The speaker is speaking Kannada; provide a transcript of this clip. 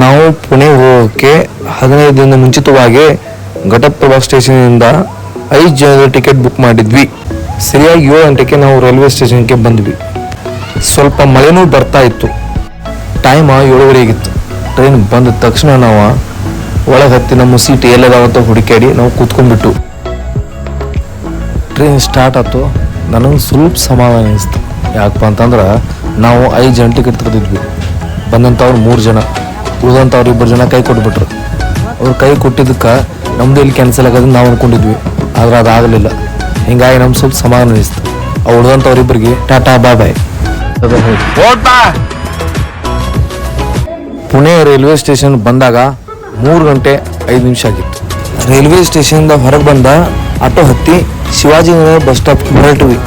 ನಾವು ಪುಣೆ ಹೋಗೋಕ್ಕೆ 15 ದಿನ ಮುಂಚಿತವಾಗಿ ಘಟಪ್ರಭಾ ಸ್ಟೇಷನಿಂದ 5 ಜನರ ಟಿಕೆಟ್ ಬುಕ್ ಮಾಡಿದ್ವಿ. ಸರಿಯಾಗಿ 7 ಗಂಟೆಗೆ ನಾವು ರೈಲ್ವೆ ಸ್ಟೇಷನ್ಗೆ ಬಂದ್ವಿ. ಸ್ವಲ್ಪ ಮಳೆನೂ ಬರ್ತಾ ಇತ್ತು. ಟೈಮ್ 7:30 ಟ್ರೈನ್ ಬಂದ ತಕ್ಷಣ ನಾವು ಒಳಗೆ ಹತ್ತಿ ನಮ್ಮ ಸೀಟ್ ಎಲ್ಲದಾವತ್ತ ಹುಡುಕಾಡಿ ನಾವು ಕೂತ್ಕೊಂಡ್ಬಿಟ್ಟು ಟ್ರೈನ್ ಸ್ಟಾರ್ಟ್ ಆಯ್ತು. ನನಗೆ ಸ್ವಲ್ಪ ಸಮಾಧಾನ ಅನಿಸ್ತು. ಯಾಕಪ್ಪ ಅಂತಂದ್ರೆ ನಾವು 5 ಜನ ಟಿಕೆಟ್ ತೆಗೆದಿದ್ವಿ. ಬಂದಂಥವ್ರು 3 ಜನ, ಉಳಿದಂಥವ್ರು 2 ಜನ ಕೈ ಕೊಟ್ಬಿಟ್ರು. ಅವ್ರು ಕೈ ಕೊಟ್ಟಿದ್ದಕ್ಕೆ ನಮ್ದು ಇಲ್ಲಿ ಕ್ಯಾನ್ಸಲ್ ಆಗೋದನ್ನ ನಾವು ಅಂದ್ಕೊಂಡಿದ್ವಿ, ಆದ್ರೆ ಅದಾಗಲಿಲ್ಲ. ಹಿಂಗಾಗಿ ನಮ್ಗೆ ಸ್ವಲ್ಪ ಸಮಾಧಾನ ಅನಿಸ್ತು. ಆ ಉಳಿದಂಥವ್ರಿಬ್ಬರಿಗೆ ಟಾಟಾ ಬಾಯ್. ಪುಣೆ ರೈಲ್ವೆ ಸ್ಟೇಷನ್ ಬಂದಾಗ 3 ಗಂಟೆ 5 ನಿಮಿಷ ಆಗಿತ್ತು. ರೈಲ್ವೆ ಸ್ಟೇಷನ್ದ ಹೊರಗೆ ಬಂದ ಆಟೋ ಹತ್ತಿ ಶಿವಾಜಿನಗರ ಬಸ್ ಸ್ಟಾಪ್ ಹೊರಟ್ವಿ.